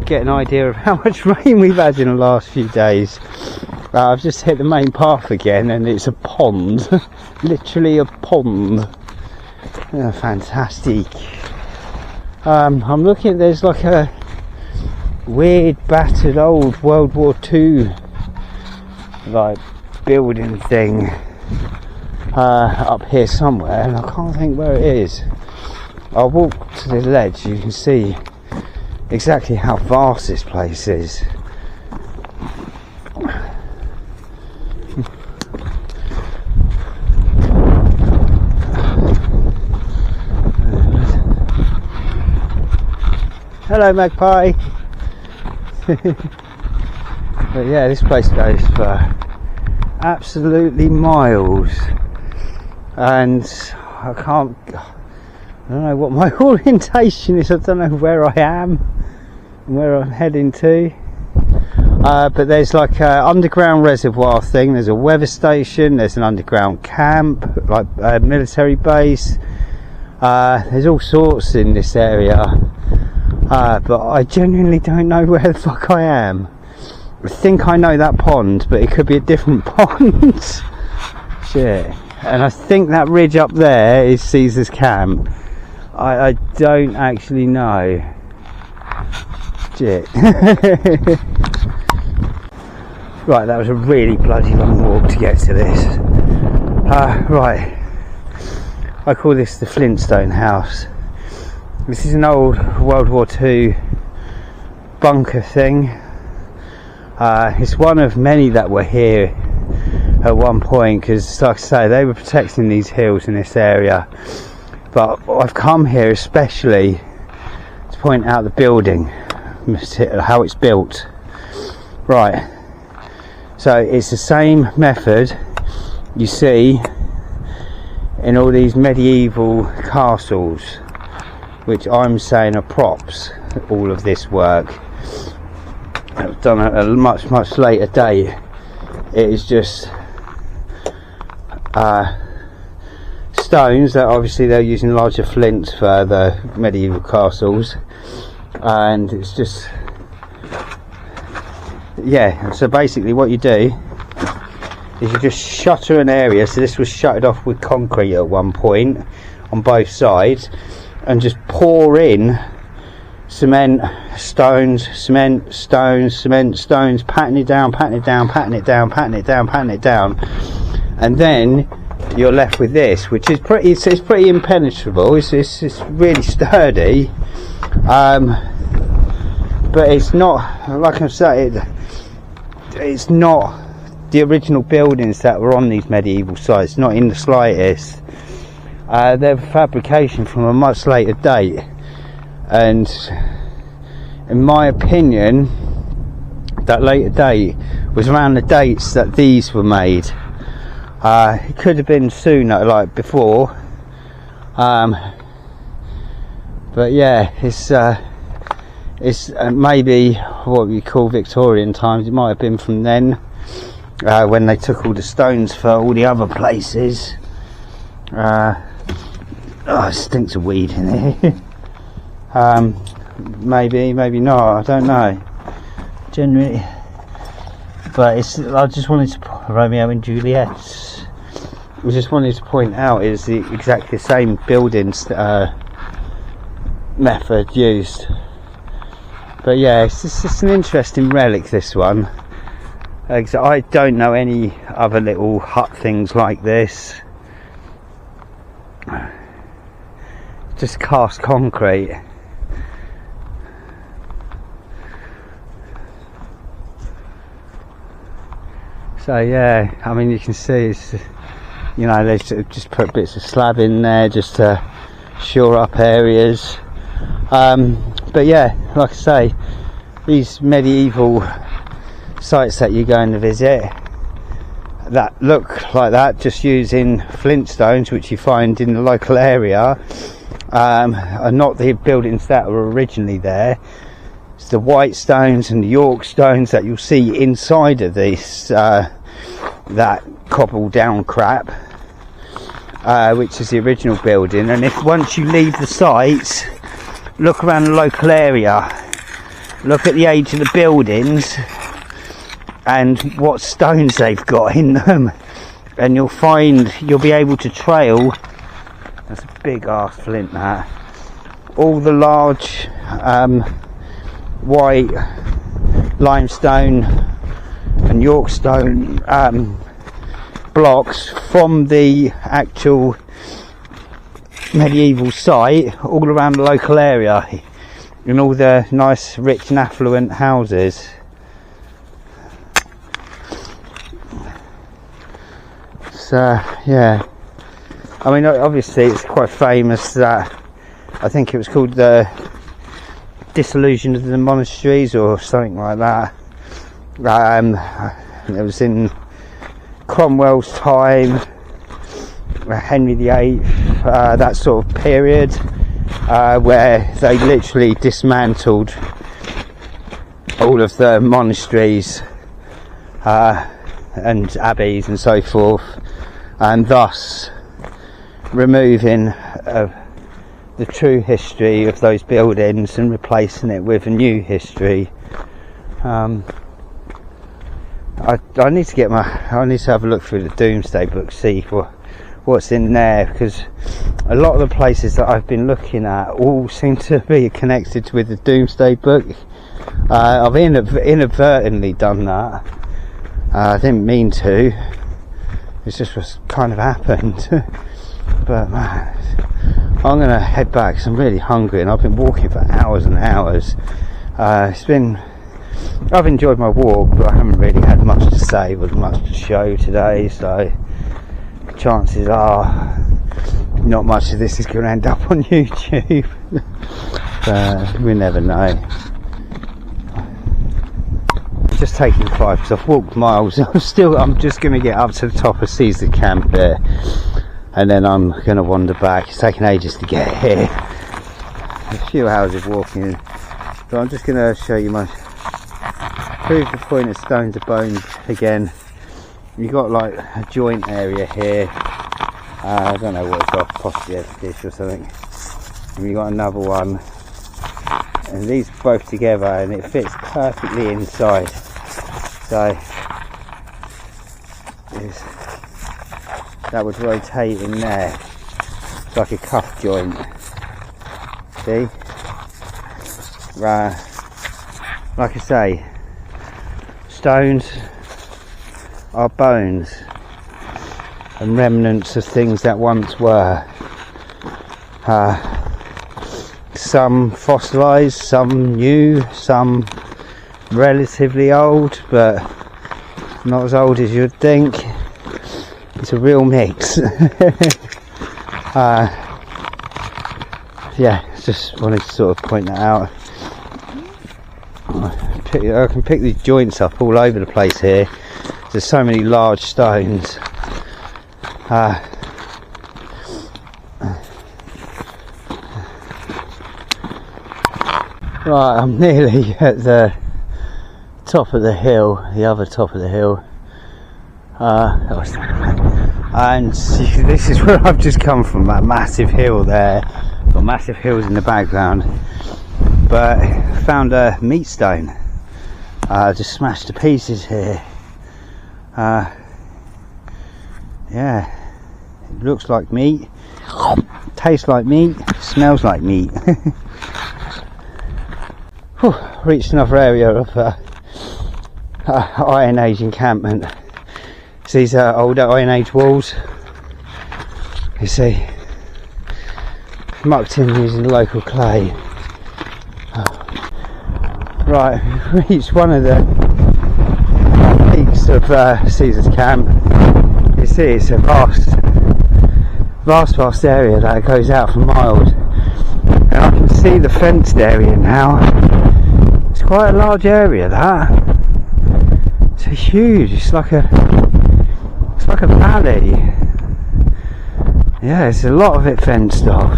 get an idea of how much rain we've had in the last few days. I've just hit the main path again and it's a pond. Literally a pond. Oh, fantastic. I'm looking at, there's like a weird battered old World War II like building thing up here somewhere, and I can't think where it is. I'll walk to the ledge so you can see exactly how vast this place is. Hello, magpie. But yeah, this place goes for absolutely miles, and I don't know what my orientation is. I don't know where I am and where I'm heading to. But there's like an underground reservoir thing, there's a weather station, there's an underground camp, like a military base. There's all sorts in this area. But I genuinely don't know where the fuck I am. I think I know that pond, but it could be a different pond. Shit. And I think that ridge up there is Caesar's camp. I don't actually know. Shit. Right, that was a really bloody long walk to get to this. Right. I call this the Flintstone house. This is an old World War II bunker thing. It's one of many that were here at one point, because like I say, they were protecting these hills in this area. But I've come here especially to point out the building, how it's built. Right, so it's the same method you see in all these medieval castles, which I'm saying are props. All of this work done at a much later date. It is just stones that obviously they're using larger flints for the medieval castles, and it's just, yeah. So basically what you do is you just shutter an area. So this was shuttered off with concrete at one point on both sides, and just pour in cement, stones, cement, stones, cement, stones, patting it down, patting it down, patting it down, patting it down, patting it down, and then you're left with this, which is pretty. It's pretty impenetrable. It's really sturdy, but it's not, like I said, it's not the original buildings that were on these medieval sites. Not in the slightest. They're fabrication from a much later date, and in my opinion that later date was around the dates that these were made. It could have been sooner, like before, but yeah, it's maybe what we call Victorian times. It might have been from then, when they took all the stones for all the other places. Oh, it stinks of weed in here. Maybe not, I don't know. Generally, but it's, I just wanted to, Romeo and Juliet, I just wanted to point out is exactly the same buildings method used. But yeah, it's just an interesting relic, this one. I don't know any other little hut things like this. Just cast concrete. So yeah, I mean, you can see it's, you know, they just put bits of slab in there just to shore up areas. But yeah, like I say, these medieval sites that you're going to visit that look like that, just using flintstones, which you find in the local area, are not the buildings that were originally there. It's the white stones and the York stones that you'll see inside of this that cobbled down crap, which is the original building. And if once you leave the site, look around the local area, look at the age of the buildings and what stones they've got in them, and you'll be able to trail. That's a big ass flint, that. All the large white limestone and Yorkstone blocks from the actual medieval site all around the local area, in all the nice, rich and affluent houses. So yeah, I mean, obviously it's quite famous that, I think it was called the Dissolution of the Monasteries or something like that. It was in Cromwell's time, Henry VIII, that sort of period, where they literally dismantled all of the monasteries and abbeys and so forth, and thus removing the true history of those buildings and replacing it with a new history. I need to have a look through the Domesday Book, see what's in there, because a lot of the places that I've been looking at all seem to be connected with the Domesday Book. I've inadvertently done that. I didn't mean to. It's just what's kind of happened. But man, I'm gonna head back because I'm really hungry, and I've been walking for hours and hours. I've enjoyed my walk, but I haven't really had much to say, with much to show today, so chances are not much of this is going to end up on YouTube. We never know. I'm just taking 5 because I've walked miles. I'm just going to get up to the top of Caesar Camp there, and then I'm going to wander back. It's taken ages to get here, a few hours of walking, so I'm just going to show you prove the point of Stone to Bones again. You've got like a joint area here, I don't know what it's off, possibly a fish or something, and you've got another one, and these both together, and it fits perfectly inside. So that would rotate in there. It's like a cuff joint. See? Like I say, stones are bones and remnants of things that once were. Some fossilised, some new, some relatively old, but not as old as you'd think. It's a real mix. Yeah, just wanted to sort of point that out. I can pick these joints up all over the place here. There's so many large stones. Right, I'm nearly at the top of the hill, the other top of the hill, and this is where I've just come from, that massive hill there. Got massive hills in the background, but found a meat stone, just smashed to pieces here. Yeah, it looks like meat, tastes like meat, smells like meat. Reached another area of Iron Age encampment. It's these older Iron Age walls, you see, mucked in using local clay. Right, we've reached one of the peaks of Caesar's Camp. You see, it's a vast area that goes out for miles, and I can see the fenced area now. It's quite a large area, that. It's huge. It's like a valley. Yeah, it's a lot of it fenced off.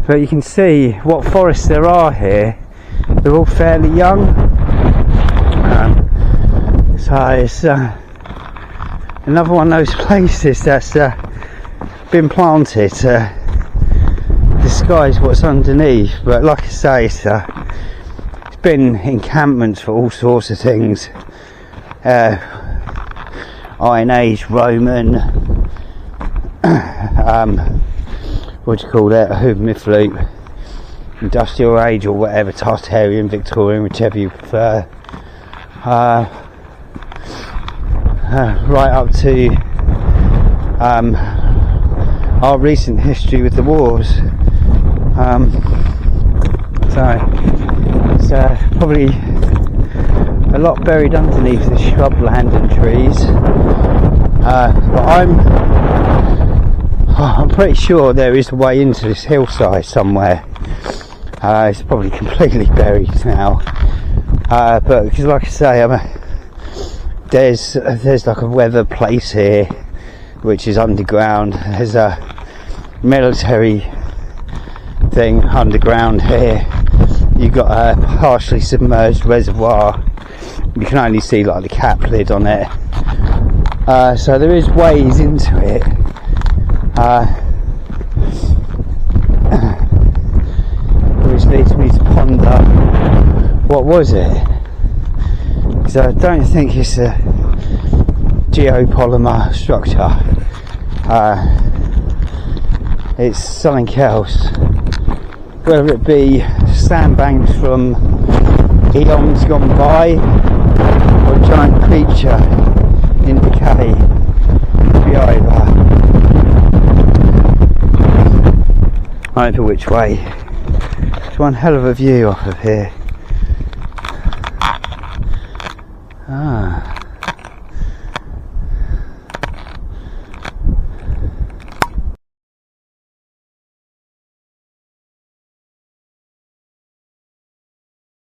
But you can see what forests there are here. They're all fairly young. So it's another one of those places that's been planted to disguise what's underneath. But like I say, it's been encampments for all sorts of things. Iron Age, Roman, what do you call that? Myth loop, Industrial Age, or whatever, Tartarian, Victorian, whichever you prefer. Right up to our recent history with the wars. So it's probably a lot buried underneath the shrubland and trees, but I'm pretty sure there is a way into this hillside somewhere. It's probably completely buried now, but because, like I say, there's like a weather place here which is underground. There's a military thing underground here. You've got a partially submerged reservoir. You can only see like the cap lid on it, so there is ways into it. Which leads me to ponder, what was it? Because I don't think it's a geopolymer structure. It's something else, whether it be sandbanks from eons gone by, or a giant creature in decay. Could be either. I don't know which way. It's one hell of a view off of here. Ah.